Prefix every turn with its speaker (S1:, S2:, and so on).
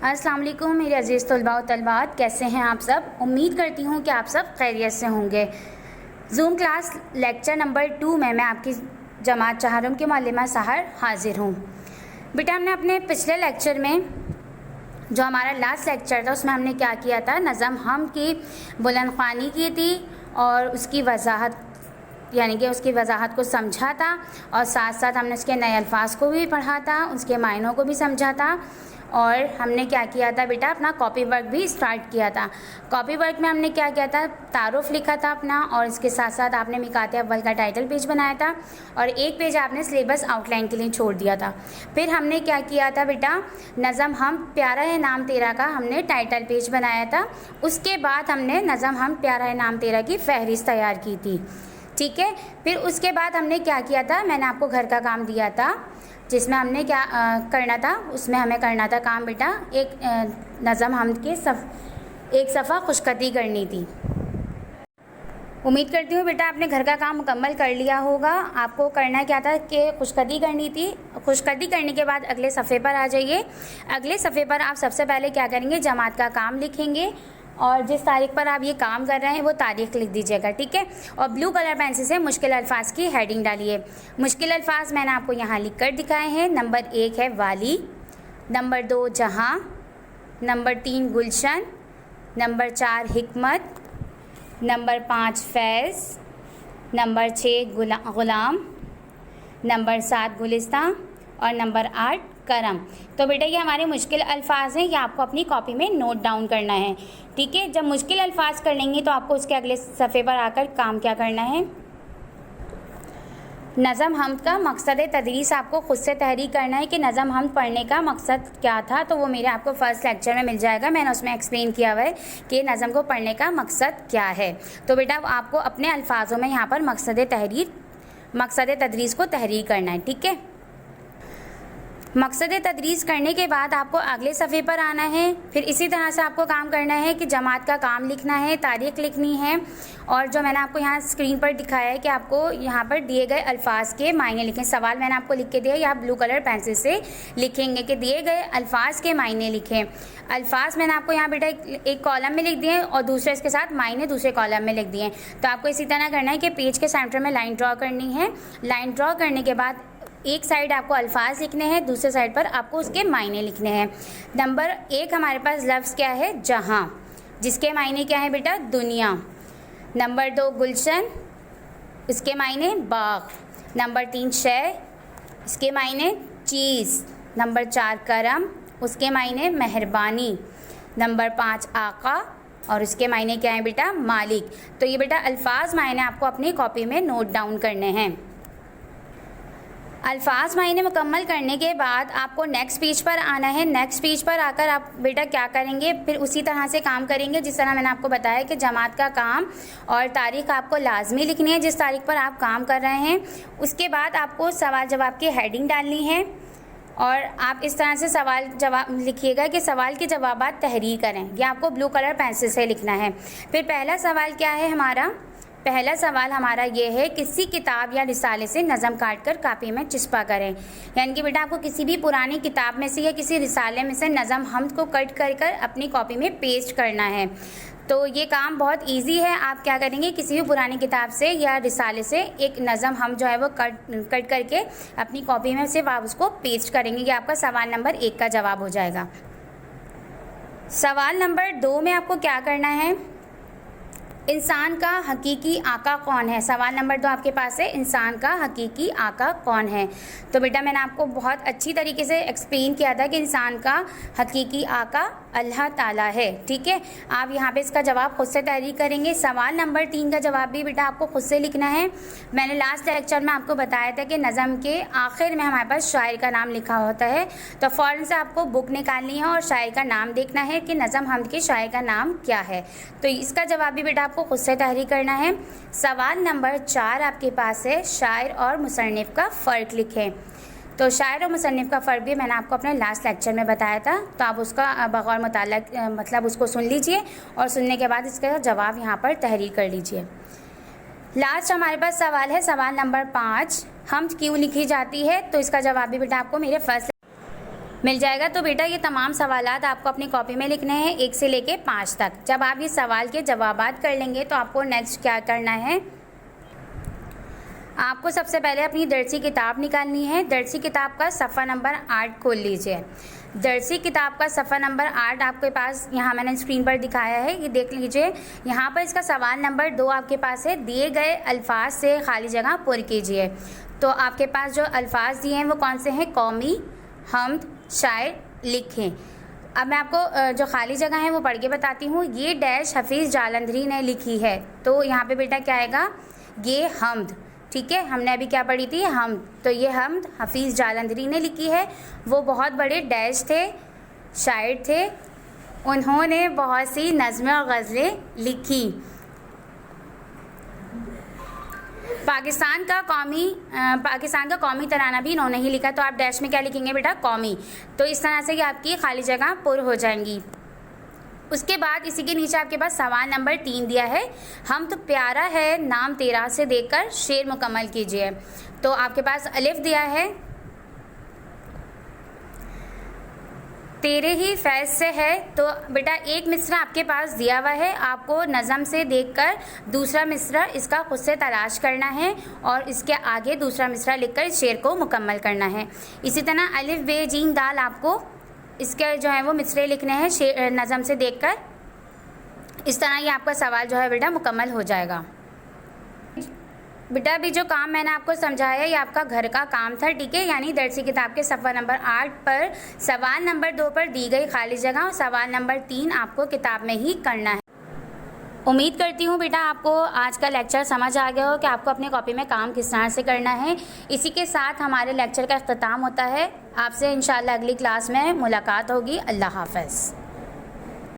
S1: अस्सलाम वालेकुम मेरे अज़ीज़ तलबा व तलबात, कैसे हैं आप सब। उम्मीद करती हूँ कि आप सब खैरियत से होंगे। जूम क्लास लेक्चर नंबर 2 में मैं आपकी जमात चहारम की मालिमा सहर हाजिर हूँ। बेटा, हमने अपने पिछले लेक्चर में जो हमारा लास्ट लेक्चर था उसमें हमने क्या किया था, नज़म हम की बुलंदख्वानी की थी और उसकी वजाहत यानी कि उसकी वजाहत को समझा था और साथ साथ हमने उसके नए अल्फाज को भी पढ़ा था, उसके मायनों को भी समझा था और हमने क्या किया था बेटा, अपना कॉपी वर्क भी स्टार्ट किया था। कॉपी वर्क में हमने क्या किया था, तारुफ लिखा था अपना और इसके साथ साथ आपने मिकाते अव्वल का टाइटल पेज बनाया था और एक पेज आपने सिलेबस आउटलाइन के लिए छोड़ दिया था। फिर हमने क्या किया था बेटा, नज़म हम प्यारा है नाम तेरा का हमने टाइटल पेज बनाया था। उसके बाद हमने नज़म हम प्यारा है नाम तेरा की फहरिस्त तैयार की थी, ठीक है। फिर उसके बाद हमने क्या किया था, मैंने आपको घर का काम दिया था जिसमें हमने क्या करना था, उसमें हमें करना था काम बेटा, एक नज़म हम के एक सफ़ा खुशखती करनी थी। उम्मीद करती हूँ बेटा आपने घर का काम मुकम्मल कर लिया होगा। आपको करना क्या था कि खुशखती करनी थी। खुशखती करने के बाद अगले सफ़े पर आ जाइए। अगले सफ़े पर आप सबसे पहले क्या करेंगे, जमात का काम लिखेंगे और जिस तारीख पर आप ये काम कर रहे हैं वो तारीख लिख दीजिएगा, ठीक है। और ब्लू कलर पेंसिल से मुश्किल अल्फाज की हेडिंग डालिए। मुश्किल अल्फाज मैंने आपको यहाँ लिख कर दिखाए हैं। नंबर 1 है वाली, नंबर 2 जहाँ, नंबर 3 गुलशन, नंबर 4 हिकमत, नंबर 5 फैज़, नंबर 6 ग़ुलाम, नंबर 7 गुलिस्तां और नंबर 8 करम। तो बेटा ये हमारे मुश्किल अल्फाज हैं, ये आपको अपनी कॉपी में नोट डाउन करना है, ठीक है। जब मुश्किल अल्फाज कर लेंगे तो आपको उसके अगले सफ़े पर आकर काम क्या करना है, नज़म हमद का मकसद तदरीस आपको ख़ुद से तहरीर करना है कि नज़म हमद पढ़ने का मकसद क्या था। तो वो मेरे आपको फ़र्स्ट लेक्चर में मिल जाएगा, मैंने उसमें एक्सप्लेन किया हुआ है कि नज़म को पढ़ने का मकसद क्या है। तो बेटा आपको अपने अल्फाजों में यहाँ पर मकसद तदरीस को तहरीर करना है, ठीक है। मकसद तदरीस करने के बाद आपको अगले सफ़े पर आना है। फिर इसी तरह से आपको काम करना है कि जमात का काम लिखना है, तारीख़ लिखनी है और जो मैंने आपको यहाँ स्क्रीन पर दिखाया है कि आपको यहाँ पर दिए गए अल्फाज के मायने लिखें। सवाल मैंने आपको लिख के दिया, या आप ब्लू कलर पेंसिल से लिखेंगे कि दिए गए अल्फाज के मायने लिखें। अल्फाज मैंने आपको यहाँ बेटा एक कॉलम में लिख दिए और दूसरे इसके साथ मायने दूसरे कॉलम में लिख दिए। तो आपको इसी तरह करना है कि पेज के सेंटर में लाइन ड्रॉ करनी है। लाइन ड्रॉ करने के बाद एक साइड आपको अल्फाज लिखने हैं, दूसरे साइड पर आपको उसके मायने लिखने हैं। नंबर 1 हमारे पास लफ्ज़ क्या है, जहाँ, जिसके मायने क्या है बेटा, दुनिया। नंबर 2 गुलशन, इसके मायने बाग। नंबर 3 शय, इसके मायने चीज़। नंबर 4 करम, उसके मायने मेहरबानी। नंबर 5 आका और उसके मायने क्या है बेटा, मालिक। तो ये बेटा अल्फाज मायने आपको अपनी कॉपी में नोट डाउन करने हैं। अल्फाज मायने मुकम्मल करने के बाद आपको नेक्स्ट पेज पर आना है। नेक्स्ट पेज पर आकर आप बेटा क्या करेंगे, फिर उसी तरह से काम करेंगे जिस तरह मैंने आपको बताया कि जमात का काम और तारीख़ आपको लाजमी लिखनी है जिस तारीख़ पर आप काम कर रहे हैं। उसके बाद आपको सवाल जवाब की हेडिंग डालनी है और आप इस तरह से सवाल जवाब लिखिएगा कि सवाल के जवाबात तहरीर करें। ये आपको ब्लू कलर पेंसिल से लिखना है। फिर पहला सवाल क्या है हमारा, पहला सवाल हमारा ये है, किसी किताब या रिसाले से नज़म काट कर कापी में चिस्पा करें। यानी कि बेटा आपको किसी भी पुरानी किताब में से या किसी रिसाले में से नज़म हमद को कट कर कर अपनी कॉपी में पेस्ट करना है। तो ये काम बहुत इजी है। आप क्या करेंगे, किसी भी पुरानी किताब से या रिसाले से एक नज़म हम जो है वो कट करके अपनी कॉपी में सिर्फ आप उसको पेस्ट करेंगे। ये आपका सवाल नंबर 1 का जवाब हो जाएगा। सवाल नंबर 2 में आपको क्या करना है, इंसान का हकीकी आका कौन है। सवाल नंबर 2 आपके पास है, इंसान का हकीकी आका कौन है। तो बेटा मैंने आपको बहुत अच्छी तरीके से एक्सप्लेन किया था कि इंसान का हकीकी आका अल्लाह ताला है, ठीक है। आप यहाँ पे इसका जवाब खुद से तहरीर करेंगे। सवाल नंबर 3 का जवाब भी बेटा आपको खुद से लिखना है। मैंने लास्ट लेक्चर में आपको बताया था कि नज़म के आखिर में हमारे पास शायर का नाम लिखा होता है, तो फ़ौरन से आपको बुक निकालनी है और शायर का नाम देखना है कि नज़म हमद के शायर का नाम क्या है। तो इसका जवाब भी बेटा आपको खुद से तहरीर करना है। सवाल नंबर 4 आपके पास है, शायर और मुसन्निफ़ का फ़र्क लिखें। तो शायर और मुसन्निफ़ का फ़र्क भी मैंने आपको अपने लास्ट लेक्चर में बताया था, तो आप उसका बगौर मुताला मतलब उसको सुन लीजिए और सुनने के बाद इसका जवाब यहाँ पर तहरीर कर लीजिए। लास्ट हमारे पास सवाल है, सवाल नंबर 5, हमद क्यों लिखी जाती है। तो इसका जवाब भी बेटा आपको मेरे फर्स्ट मिल जाएगा। तो बेटा ये तमाम सवालात आपको अपनी कॉपी में लिखने हैं 1 से लेके 5 तक। जब आप ये सवाल के जवाबात कर लेंगे तो आपको नेक्स्ट क्या करना है, आपको सबसे पहले अपनी दर्सी किताब निकालनी है। दर्सी किताब का सफ़ा नंबर 8 खोल लीजिए। दर्सी किताब का सफ़ा नंबर 8 आपके पास यहाँ मैंने स्क्रीन पर दिखाया है, ये देख लीजिए। यहाँ पर इसका सवाल नंबर 2 आपके पास है, दिए गए अल्फाज से खाली जगह पुर कीजिए। तो आपके पास जो अल्फाज दिए हैं वो कौन से हैं, कौमी, हम्द, शायर, लिखें। अब मैं आपको जो खाली जगह है वो पढ़ के बताती हूँ। ये डैश हफीज़ जालंधरी ने लिखी है, तो यहाँ पे बेटा क्या आएगा, ये हम्द। ठीक है, हमने अभी क्या पढ़ी थी, हम्द। तो ये हम्द हफीज़ जालंधरी ने लिखी है। वो बहुत बड़े डैश थे, शायर थे, उन्होंने बहुत सी नज़में और गज़लें लिखी। पाकिस्तान का कौमी तराना भी इन्होंने ही लिखा। तो आप डैश में क्या लिखेंगे बेटा, कौमी। तो इस तरह से कि आपकी खाली जगह पुर हो जाएंगी। उसके बाद इसी के नीचे आपके पास सवाल नंबर 3 दिया है, हम तो प्यारा है नाम तेरा से देखकर शेर मुकम्मल कीजिए। तो आपके पास अलिफ दिया है, तेरे ही फैज़ से है। तो बेटा एक मिसरा आपके पास दिया हुआ है, आपको नज़म से देखकर दूसरा मिसरा इसका खुद से तलाश करना है और इसके आगे दूसरा मिसरा लिखकर इस शेर को मुकम्मल करना है। इसी तरह अलिफ बे जीम दाल आपको इसके जो है वो मिसरे लिखने हैं नज़म से देखकर। इस तरह ये आपका सवाल जो है बेटा मुकम्मल हो जाएगा। बेटा अभी जो काम मैंने आपको समझाया ये आपका घर का काम था, ठीक है। यानी दर्सी किताब के सफ़ा नंबर 8 पर सवाल नंबर 2 पर दी गई खाली जगह और सवाल नंबर 3 आपको किताब में ही करना है। उम्मीद करती हूँ बेटा आपको आज का लेक्चर समझ आ गया हो कि आपको अपनी कॉपी में काम किस तरह से करना है। इसी के साथ हमारे लेक्चर का अख्ताम होता है। आपसे इंशाअल्लाह अगली क्लास में मुलाकात होगी। अल्लाह हाफ़िज़।